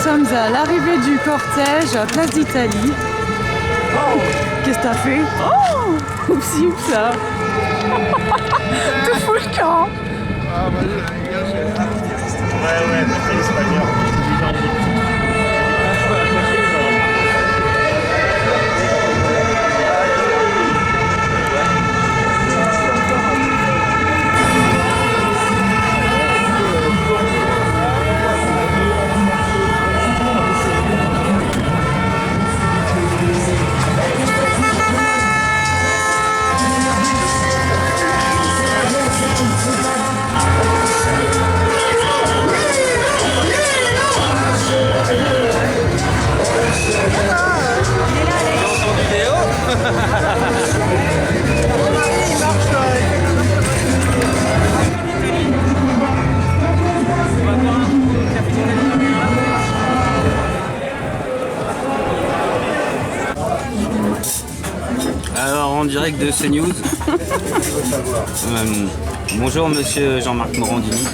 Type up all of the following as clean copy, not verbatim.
sommes à l'arrivée du cortège à Place d'Italie. Oh, qu'est-ce que t'as fait? Oh, oupsie oupsa. Tout fout le camp. Ah bah les gars, j'ai artiste. Ouais, c'est espagnol. Alors en direct de CNews. Bonjour monsieur Jean-Marc Morandini.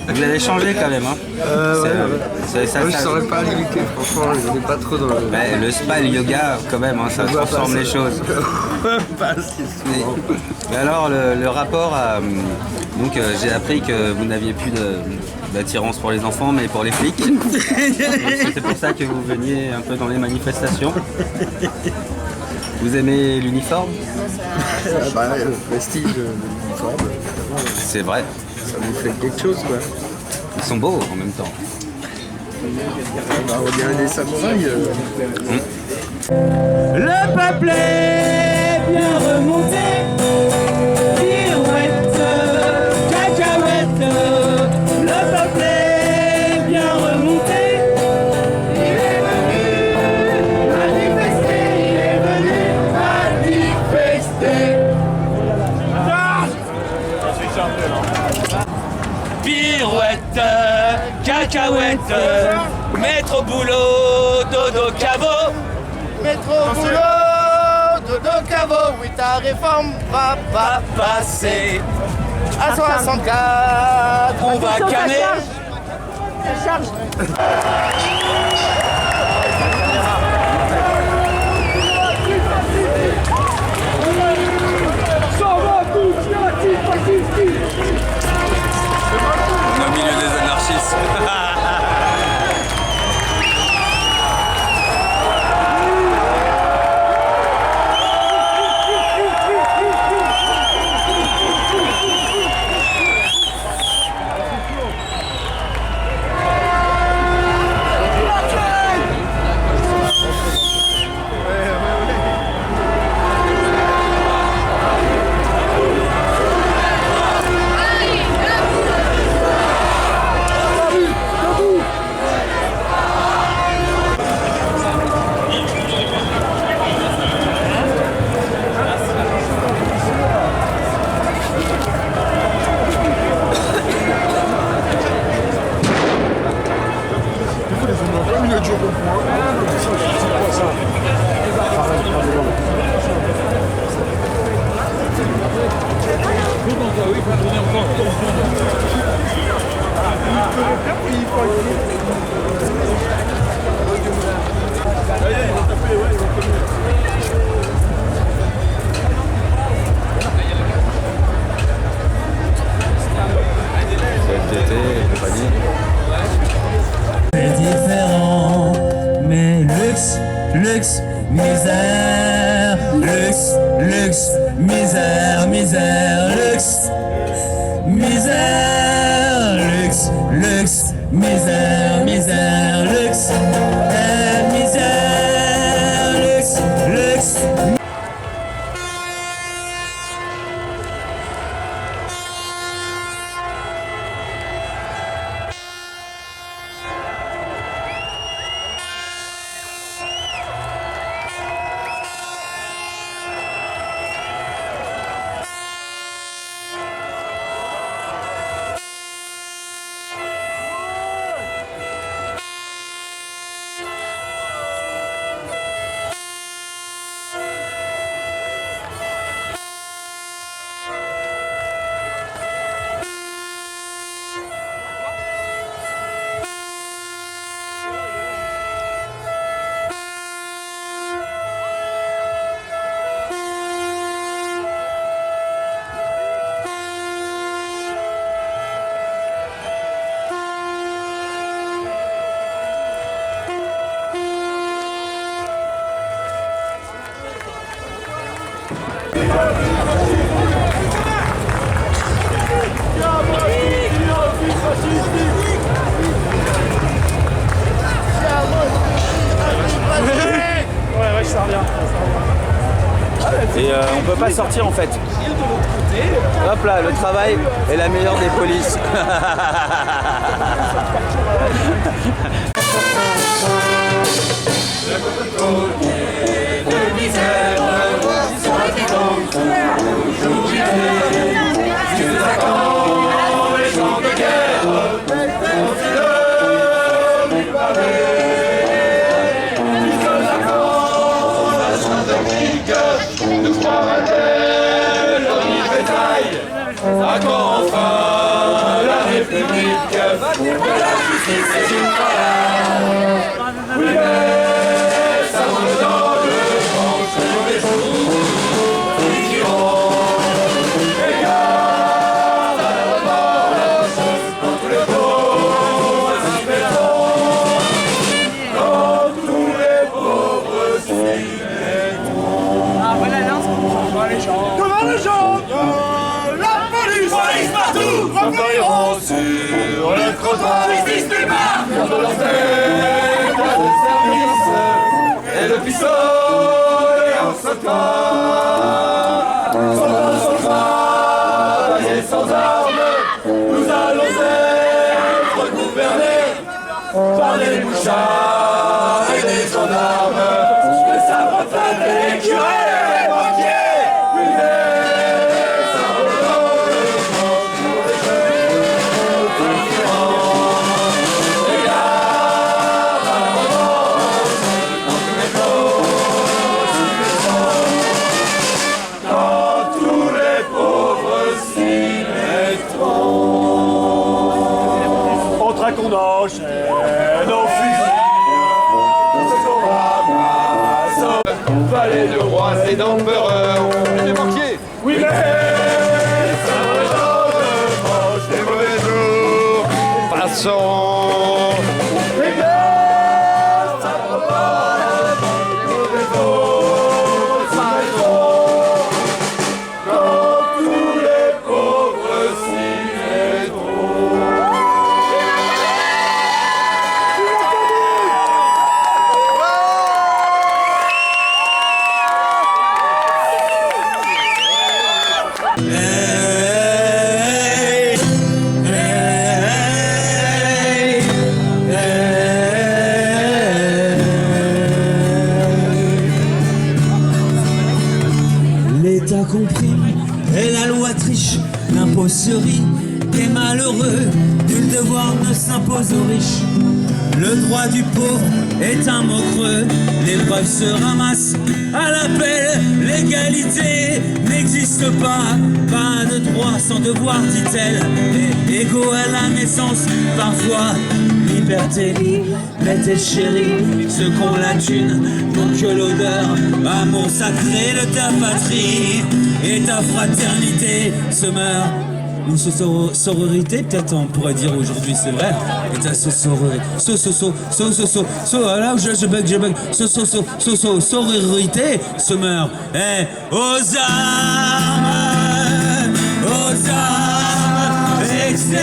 Vous avez changé quand même, hein. Je saurais pas limiter, franchement, je n'ai pas trop dans le... Le spa, le yoga, quand même, hein, ça transforme les choses. Mais alors, le rapport à... Donc, j'ai appris que vous n'aviez plus d'attirance pour les enfants, mais pour les flics. C'est pour ça que vous veniez un peu dans les manifestations. Vous aimez l'uniforme? Le prestige de l'uniforme. C'est vrai. Ça vous fait quelque chose, quoi. Ils sont beaux en même temps. On dirait des samouraïs. Le peuple est bien remonté. Pirouette, cacahuète. Le peuple est bien remonté. Il est venu manifester. Il est venu manifester. Pirouette, cacahuète, mettre au boulot, dodo caveau. Mettre au boulot, dodo caveau. Oui, ta réforme va pas passer. À 64, on va calmer. On est au milieu des anarchistes. C'est différent, mais luxe, misère, luxe, misère, luxe, misère, luxe, misère, luxe, misère, luxe. pas sortir en fait. Hop là, le travail est la meilleure des polices. À quand enfin la République, la justice est une parade. Oui, mais ça monte dans le vent tous les jours. Ils diront, et garde à la revanche dans tous les beaux aspects, dans tous les pauvres cinétons. Ah voilà l'un. Devant les gens. Police partout, recueilleront sur le trottoir. Justice nulle part, contre leur tête, de service et le pistolet en sautant. Sans travail et sans armes, nous allons être gouvernés par les mouchards et les gendarmes. Les sabre-fêtes et les curés, les banquiers. Qu'on enchaîne aux fusils, palais de roi, c'est d'empereur. Les banquiers. Oui, mais ça remonte les mauvais jours. Passons. Oui, mais ça remonte les mauvais jours. Passons. Dans tous les pauvres cinétons. L'État comprime et la loi triche, l'impôt se rit des malheureux, nul devoir ne s'impose aux riches. Le droit du pauvre est un mot creux, les preuves se ramassent à l'appel. L'égalité n'existe pas, pas de droit sans devoir, dit-elle. Et égaux à la naissance, parfois liberté, liberté chérie, ceux qu'on la thune, donc que l'odeur, amour sacré de ta patrie et ta fraternité se meurt. Ou sororité, peut-être on pourrait dire aujourd'hui, c'est vrai. Et ta sororité, voilà, je bug, sororité se meurt. Eh, aux armes, etc.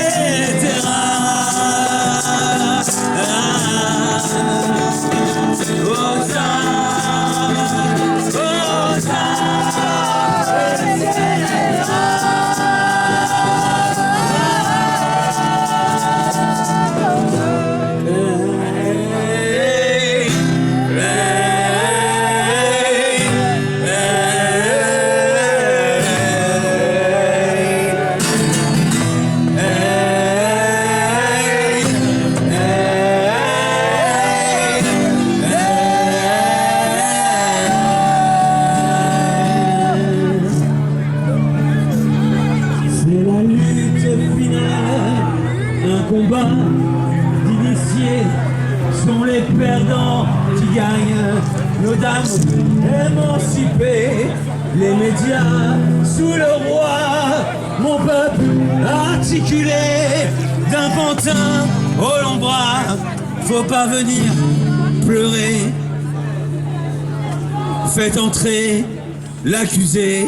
Combat d'initiés sont les perdants qui gagnent. Nos dames émancipées, les médias sous le roi, mon peuple articulé d'un pantin au long bras. Faut pas venir pleurer, faites entrer l'accusé.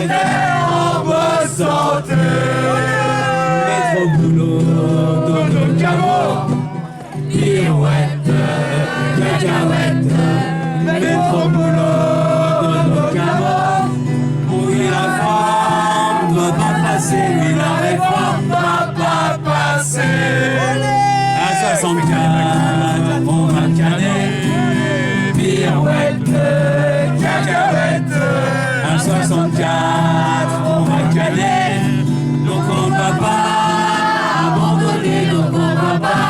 terres en bonne santé. Mettre au boulot dans nos caveaux, pirouette, cacahuète. Mettre au boulot dans nos caveaux. Oui, la réforme doit pas passer, oui, la réforme doit pas passer. À 64, on va caner, pirouette, cacahuète. À 64, on va caner, donc on ne va pas abandonner, donc on ne va pas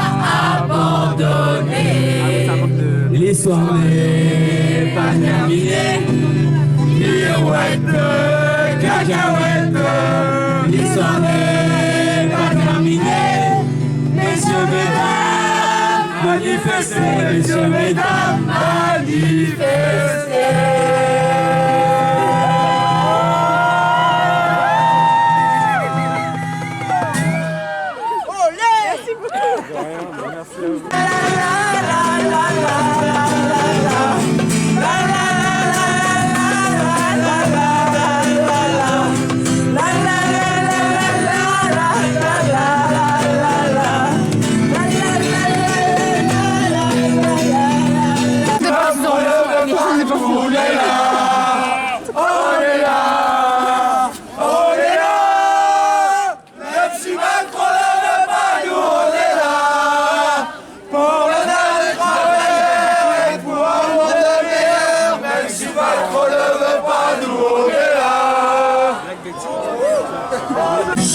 abandonner. L'histoire n'est pas terminée, pirouette, cacahuète. L'histoire n'est pas terminée, messieurs, mesdames, manifestez, messieurs, mesdames, manifestez.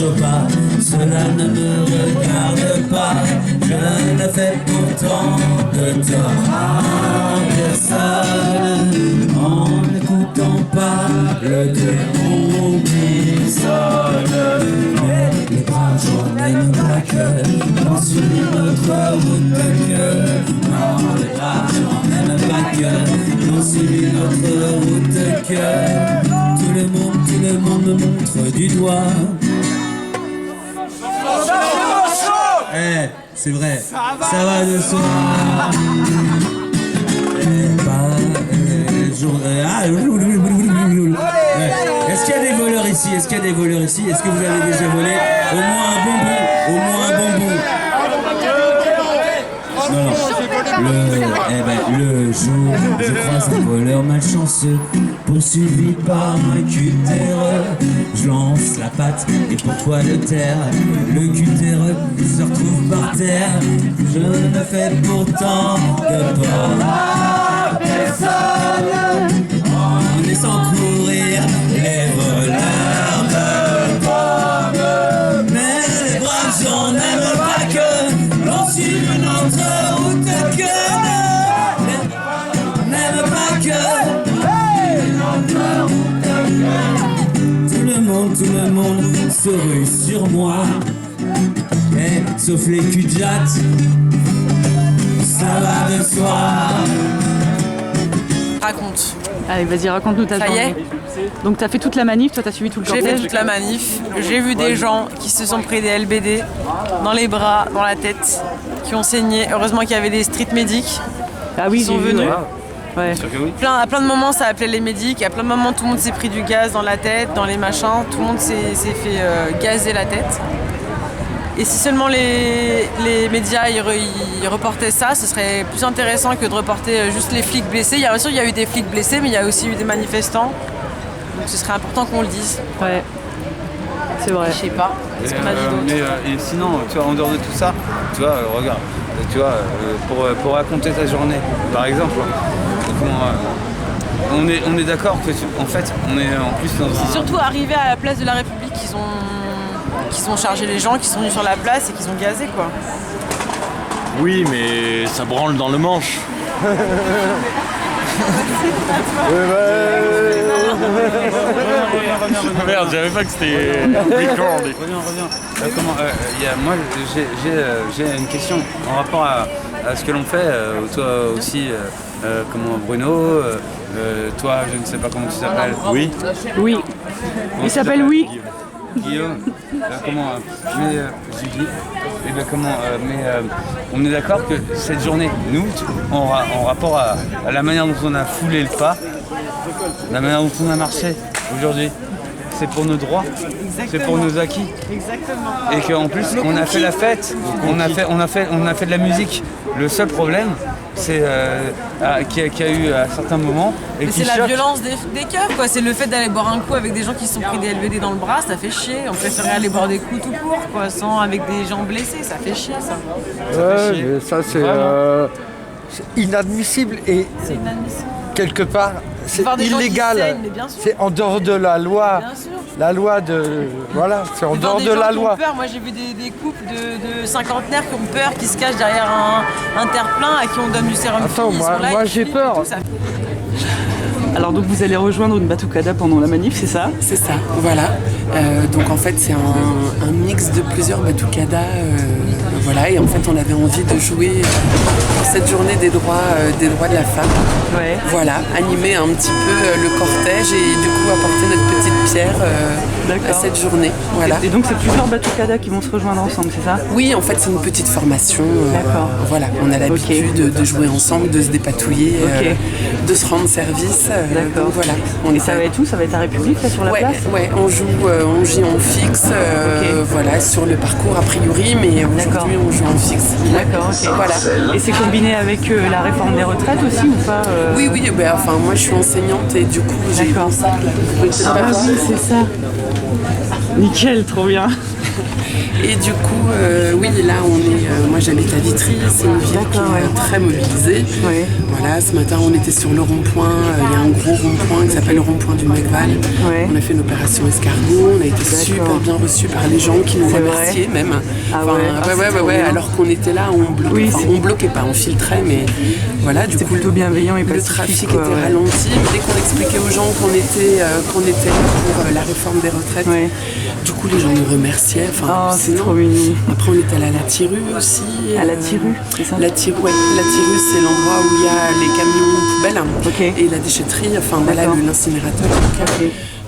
Chopin, cela ne me regarde pas. Je ne fais pourtant de tort à personne en n'écoutant pas le démon qui sonne. Mais les braves gens n'aiment pas que l'on suit notre route que. Non, les braves gens n'aiment pas que l'on suit notre route que. Tout le monde me montre du doigt. Eh, c'est vrai, ça va de soi. Est-ce qu'il y a des voleurs ici? Est-ce qu'il y a des voleurs ici? Est-ce que vous avez déjà volé au moins un bonbon? Au moins un bonbon. Non, non. Le jour où je croise un voleur malchanceux, poursuivi par un cutéreux, je lance la patte et pourquoi le taire? Le cutéreux se retrouve par terre. Je ne fais pourtant de tort à personne en laissant courir les voleurs de pommes. Mais les braves gens n'aiment pas que l'on suive notre route que. N'aime pas que. Tout le monde se rue sur moi. Eh, sauf les cul-de-jatte, ça va de soi. Raconte. Allez, vas-y, raconte-nous ta Ça y journée. est. Donc t'as fait toute la manif, toi t'as suivi tout le J'ai cortège. fait toute la manif. J'ai vu des gens qui se sont pris des LBD dans les bras, dans la tête, qui ont saigné. Heureusement qu'il y avait des street medics. Ah oui, Ils sont j'ai vu. venus. Ouais. À plein de moments, ça appelait les médics. À plein de moments, tout le monde s'est pris du gaz dans la tête, dans les machins. Tout le monde s'est fait gazer la tête. Et si seulement les médias ils reportaient ça, ce serait plus intéressant que de reporter juste les flics blessés. Bien sûr, il y a eu des flics blessés, mais il y a aussi eu des manifestants. Donc ce serait important qu'on le dise. Ouais. C'est vrai. Je sais pas. Qu'est-ce qu'on a dit d'autre? Et sinon, tu vois, en dehors de tout ça, tu vois, regarde, tu vois, pour raconter ta journée, par exemple, on est d'accord que, en fait, on est en plus dans C'est surtout arrivé à la place de la République qu'ils ont chargé les gens, qui sont venus sur la place et qu'ils ont gazé, quoi. Oui, mais ça branle dans le manche. Merde, je savais pas que c'était recordé. Reviens. Moi, j'ai une question en rapport à ce que l'on fait. Toi aussi, comment Bruno, toi, je ne sais pas comment tu t'appelles. Oui. Oui. Comment Il tu s'appelle t'appelles? Oui. Guillaume. Comment Julie. Et ben comment on est d'accord que cette journée, nous, en rapport à la manière dont on a foulé le pas, la manière dont on a marché aujourd'hui, c'est pour nos droits, c'est pour nos acquis. Exactement. Et qu'en plus, on a fait la fête, on a fait de la musique. Le seul problème, c'est qu'il y a eu à certains moments et Mais qui c'est la choque. violence des cœurs, quoi. C'est le fait d'aller boire un coup avec des gens qui se sont pris des LBD dans le bras, ça fait chier. On préférait aller boire des coups tout court, quoi, sans avec des gens blessés, ça fait chier, ça. Ouais, mais ça c'est inadmissible et C'est inadmissible. quelque part c'est Voir des gens qui illégal. saignent, mais bien sûr. C'est en dehors de la loi. Bien sûr. La loi de. Voilà, c'est en Voir dehors des de gens la qui ont loi. peur. Moi j'ai vu des couples de cinquantenaires qui ont peur, qui se cachent derrière un terre-plein à qui on donne du sérum. Attends, Ils moi- sont là, moi, ils j'ai filment peur. et tout, ça- Alors donc vous allez rejoindre une batucada pendant la manif, c'est ça? C'est ça, voilà. Donc en fait c'est un mix de plusieurs batucadas. Voilà, et en fait on avait envie de jouer pour cette journée des droits de la femme. Ouais. Voilà, animer un petit peu le cortège et du coup apporter notre petite pierre à D'accord. cette journée. Voilà. Et donc c'est plusieurs batucadas qui vont se rejoindre ensemble, c'est ça? Oui, en fait c'est une petite formation. D'accord. Voilà, on a l'habitude de jouer ensemble, de se dépatouiller, Ok. de se rendre service. D'accord. Donc voilà. Et ça va être où? Ça va être à République là sur la Ouais, place? ouais, on joue en fixe, Ok. voilà, sur le parcours a priori, mais D'accord. aujourd'hui on joue en fixe. D'accord, ok. Voilà. Et c'est combiné avec la réforme des retraites aussi ou pas? Oui, ben, enfin moi je suis enseignante et du coup j'ai D'accord. pensé que Ah oui, c'est ça. Nickel, trop bien. Et du coup, oui, là on est, moi j'habite à Vitry, c'est une ville qui est très mobilisée. Ouais. Voilà, ce matin on était sur le rond-point, il y a un gros rond-point qui s'appelle le rond-point du Macval. Ouais. On a fait une opération escargot, on a été super bien reçus par les gens qui nous C'est remerciaient vrai. même. Ah Enfin, ouais. Ah, c'est trop bien. alors qu'on était là, on bloquait, Oui, enfin, c'est- on bloquait pas, on filtrait, mais voilà, du C'était coup plutôt bienveillant et le pacifique, trafic quoi, était ouais. ralenti. Dès qu'on expliquait aux gens qu'on était là pour la réforme des retraites, Ouais. du coup les gens nous remerciaient. Enfin, Oh, c'est sinon- trop mignon. Après on était allé à la Tiru aussi. À la Tiru, c'est ça? La Tiru, ouais. La Tiru c'est l'endroit où il y a les camions poubelles Ok. et la déchetterie, enfin voilà, D'accord. l'incinérateur.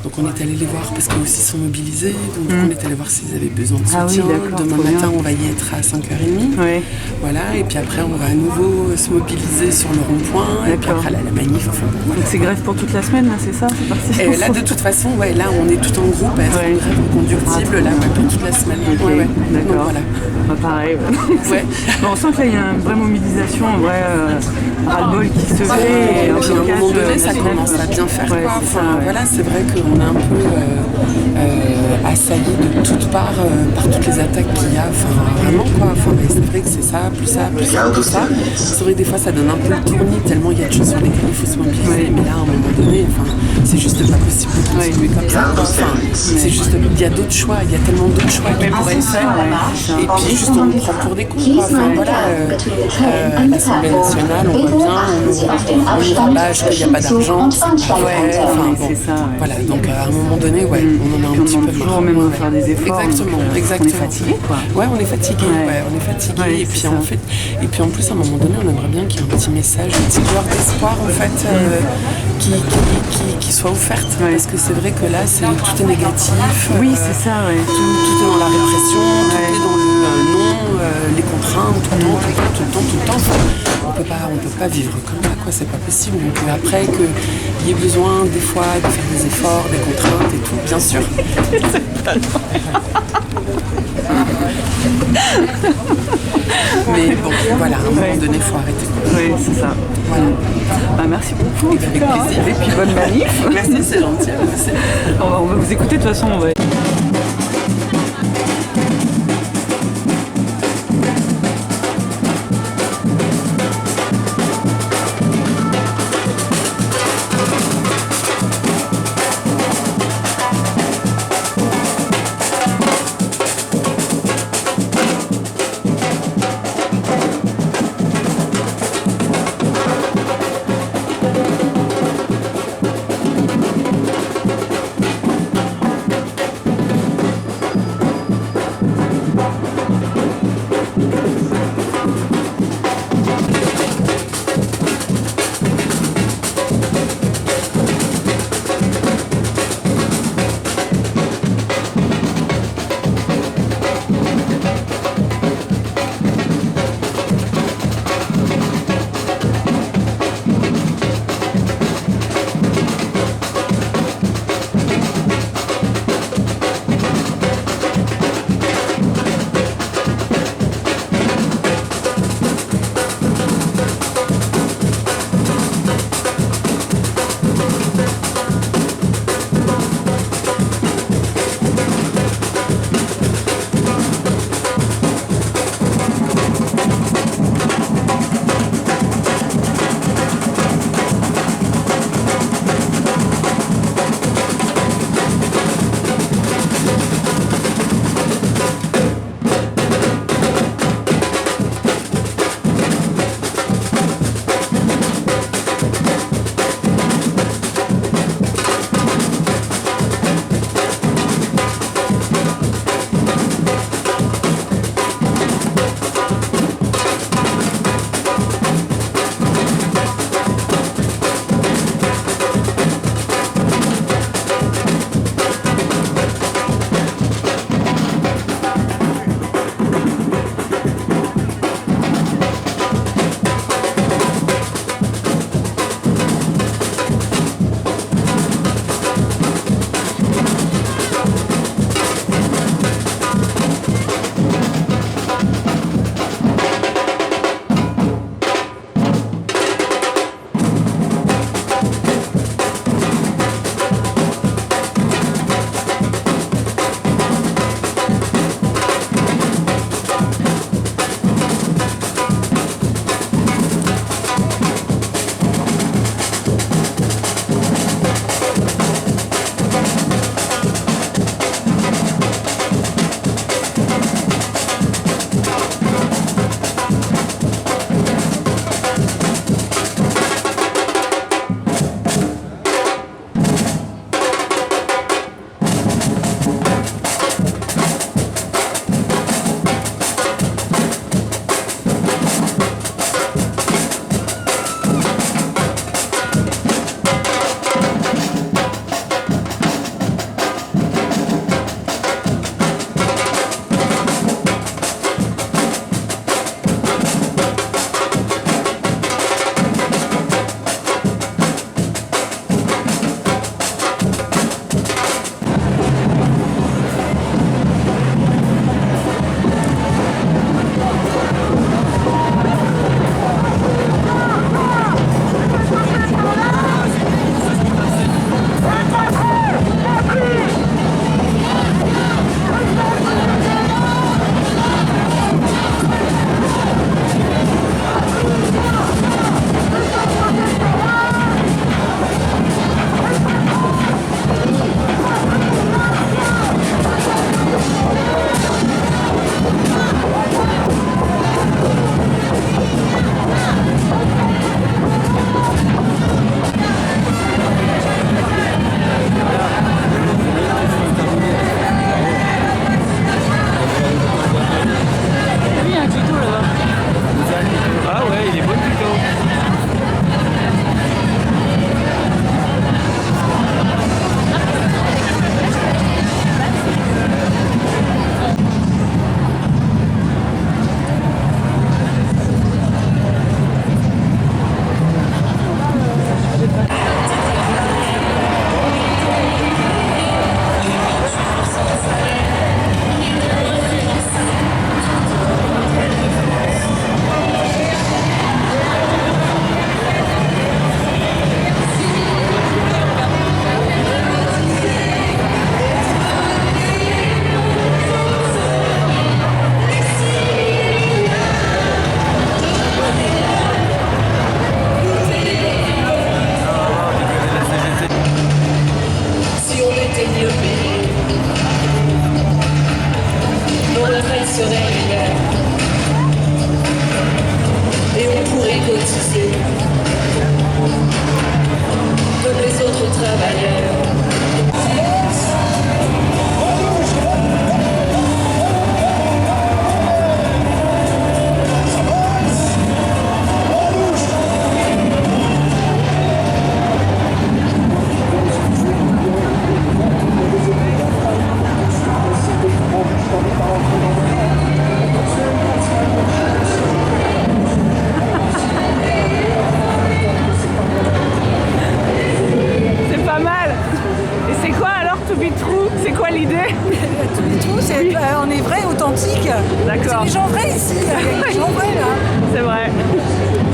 Donc on est allé les voir parce qu'eux aussi sont mobilisés. Donc on est allé voir s'ils avaient besoin de Ah oui, soutien. d'accord, Demain trop matin bien. on va y être à 5h30. Ouais. Voilà, et puis après on va à nouveau se mobiliser sur le rond-point. Et puis D'accord. après la manif, enfin voilà. Donc c'est grève pour toute la semaine là, c'est ça? C'est parti. Et là, de toute façon, ouais, là, on est tout en groupe à être Ouais. en grève conductible, là, ouais, pour toute la semaine. Ok, Ouais, ouais. Donc, d'accord. voilà. Bah, pareil. Ouais. Ouais. Bon, on sent que là il y a une vraie mobilisation, un vrai ras-le-bol qui se fait. Et un Puis à un blocage moment donné, ça national, commence quoi. à bien faire. Ouais, Quoi. c'est Enfin, ça, ouais. voilà, c'est vrai qu'on est un peu assailli de toutes parts par toutes les attaques qu'il y a. Enfin, vraiment, quoi. Enfin, et c'est vrai que c'est ça, plus ça, plus ça, plus ça. C'est vrai que des fois, ça donne un peu le tournis tellement il y a de choses sur lesquelles il faut se mobiliser. Mais là, à un moment donné, enfin, c'est juste pas possible de continuer comme ça. Quoi. Enfin, c'est juste, il y a d'autres choix, il y a tellement d'autres choix qui pourraient être faits. Et puis, juste, on nous prend pour des cons. Quoi. Enfin, voilà, à l'Assemblée nationale, on voit bien, on nous rabâche qu'il n'y a pas d'argent, c'est pas vrai. Enfin, bon, c'est ça, ouais. voilà, donc à un moment donné, ouais, on en a Puis un on petit demande peu toujours marre. même de Ouais, faire des efforts. Exactement, donc, exactement. On est fatigué quoi. Ouais, on est fatigué, Ouais. ouais, on est fatigué. Ouais, et c'est puis ça. en fait, et puis en plus, à un moment donné, on aimerait bien qu'il y ait un petit message, une petite lueur d'espoir en fait, qui soit offerte. Ouais. Parce que c'est vrai que là, tout est négatif. Oui, c'est ça, ouais. Tout est dans la répression, tout Ouais. est dans le non, les contraintes, tout le temps. On peut pas vivre comme ça, quoi. C'est pas possible. Donc après qu'il y ait besoin des fois de faire des efforts, des contraintes et tout, bien sûr. Mais bon, voilà, à un moment donné, il faut arrêter. Oui, c'est ça. Voilà. Bah, merci beaucoup. en tout Avec cas, hein. plaisir. Et puis bonne manif. Merci, c'est gentil. Merci. On va vous écouter de toute façon. On va...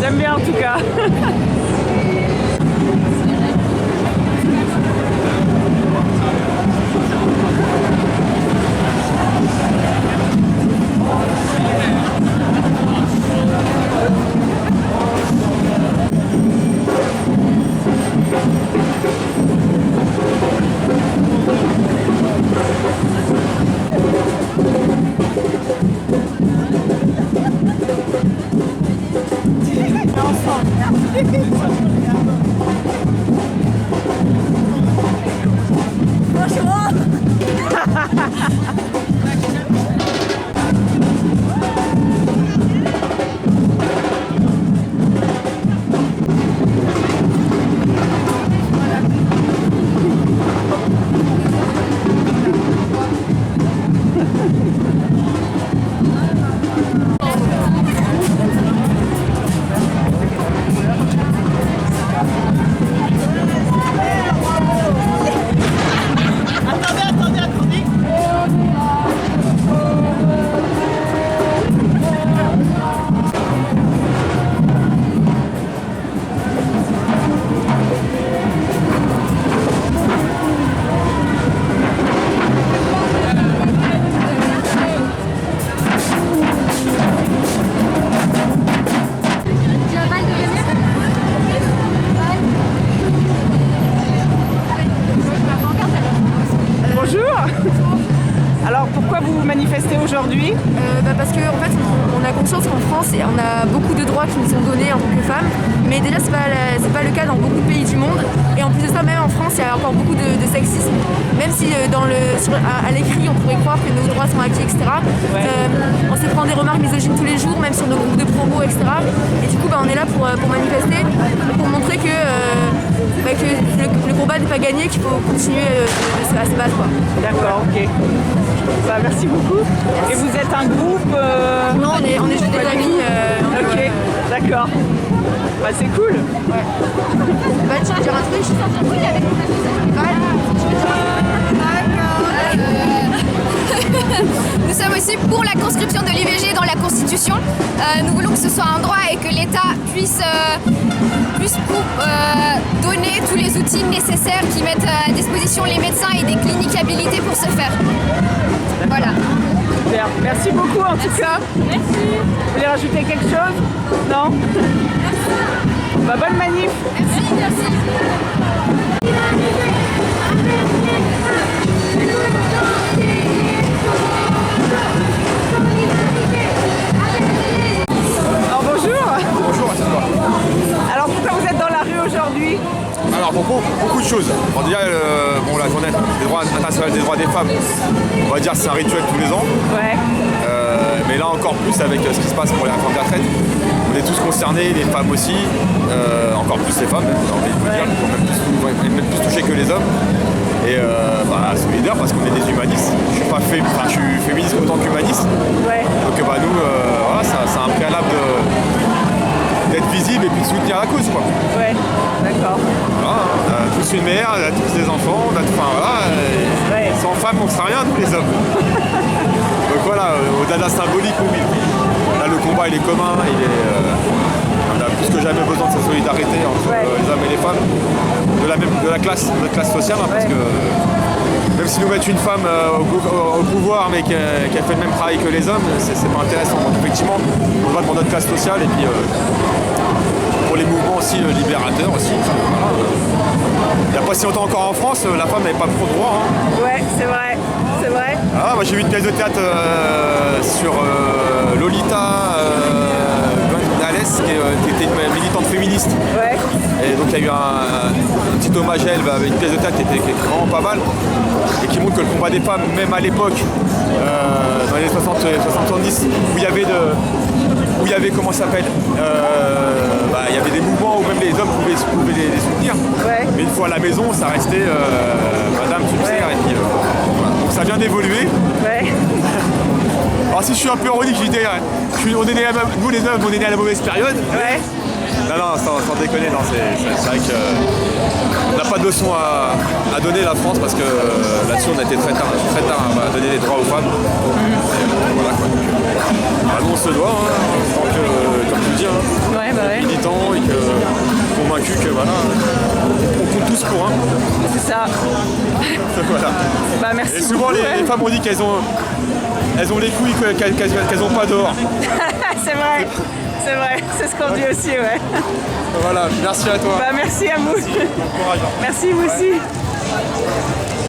J'aime bien en tout cas. Alors pourquoi vous manifestez aujourd'hui? Parce qu'en fait on a conscience qu'en France on a beaucoup de droits qui nous sont donnés en tant que femmes, mais déjà c'est pas le cas dans beaucoup de pays du monde, et en plus de ça même en France il y a encore beaucoup de sexisme, même si à l'écrit on pourrait croire que nos droits sont acquis, etc. On se prend des remarques misogynes tous les jours, même sur nos groupes de promos, etc. Et du coup on est là pour manifester, pour montrer que le combat n'est pas gagné, qu'il faut continuer à se battre. D'accord, ok. Bah, merci beaucoup. Merci. Et vous êtes un groupe Non, on est juste des amis. Ok, d'accord. Bah, c'est cool. Ouais. Bah tiens, dire un truc, je suis sortie de avec mon Nous sommes aussi pour la conscription de l'IVG dans la Constitution. Nous voulons que ce soit un droit et que l'État puisse donner tous les outils nécessaires qui mettent à disposition les médecins et des cliniques habilitées pour ce faire. Voilà. Super. Merci beaucoup en tout cas. Merci. Vous voulez rajouter quelque chose? Non? Merci. Bah, bonne manif. Merci, merci. Alors bonjour. Bonjour, c'est toi. Alors pourquoi vous êtes dans la rue aujourd'hui? Alors beaucoup de choses. On dirait la journée internationale des droits des femmes, on va dire c'est un rituel tous les ans. Ouais. Mais là encore plus avec ce qui se passe pour les réformes de la retraite. On est tous concernés, les femmes aussi, encore plus les femmes, j'ai envie de vous dire, même plus touchés que les hommes. Et solidaire parce qu'on est des humanistes. Je suis féministe autant qu'humaniste. Ouais. Donc nous, voilà, c'est un préalable d'être visible et puis de soutenir la cause, quoi. Ouais, d'accord. Voilà, on a tous une mère, on a tous des enfants, sans femmes on ne sera rien, nous les hommes. Donc voilà, au-delà de la symbolique, oui. Là le combat il est commun, on a plus que jamais besoin de cette solidarité entre les hommes et les femmes, de notre classe sociale, parce que même si nous mettons une femme au pouvoir mais qui a fait le même travail que les hommes, c'est pas intéressant. Donc effectivement, on va pour notre classe sociale et puis pour les mouvements aussi libérateurs aussi. Il n'y a pas si longtemps encore en France, la femme n'avait pas trop de droits. Hein. Ouais, c'est vrai, c'est vrai. Ah, moi j'ai vu une pièce de théâtre sur Lolita Gonzalez qui était une militante féministe. Ouais. Et donc il y a eu un petit hommage à elle avec une pièce de théâtre qui était vraiment pas mal et qui montre que le combat des femmes, même à l'époque, dans les années 60-70, où il y avait comment ça s'appelle, il y avait des mouvements où même les hommes pouvaient les soutenir. Ouais. Mais une fois à la maison, ça restait Madame Subser et puis voilà. Donc ça vient d'évoluer. Ouais. Alors si je suis un peu ironique, je dis nous les hommes, on est nés à la mauvaise période. Ouais. Non, sans déconner, non, c'est vrai qu'on n'a pas de leçon à donner la France parce que là-dessus on a été très tard à donner les droits aux femmes. Et voilà quoi. Nous on se doit, comme tu le dis, militants que voilà, on compte tous pour un. C'est ça. Voilà. Bah merci. Et souvent beaucoup, les femmes ont dit qu'elles ont les couilles qu'elles n'ont pas dehors. C'est vrai, c'est ce qu'on dit aussi, ouais. Voilà, merci à toi. Bah merci à vous. Bon courage. Merci vous aussi.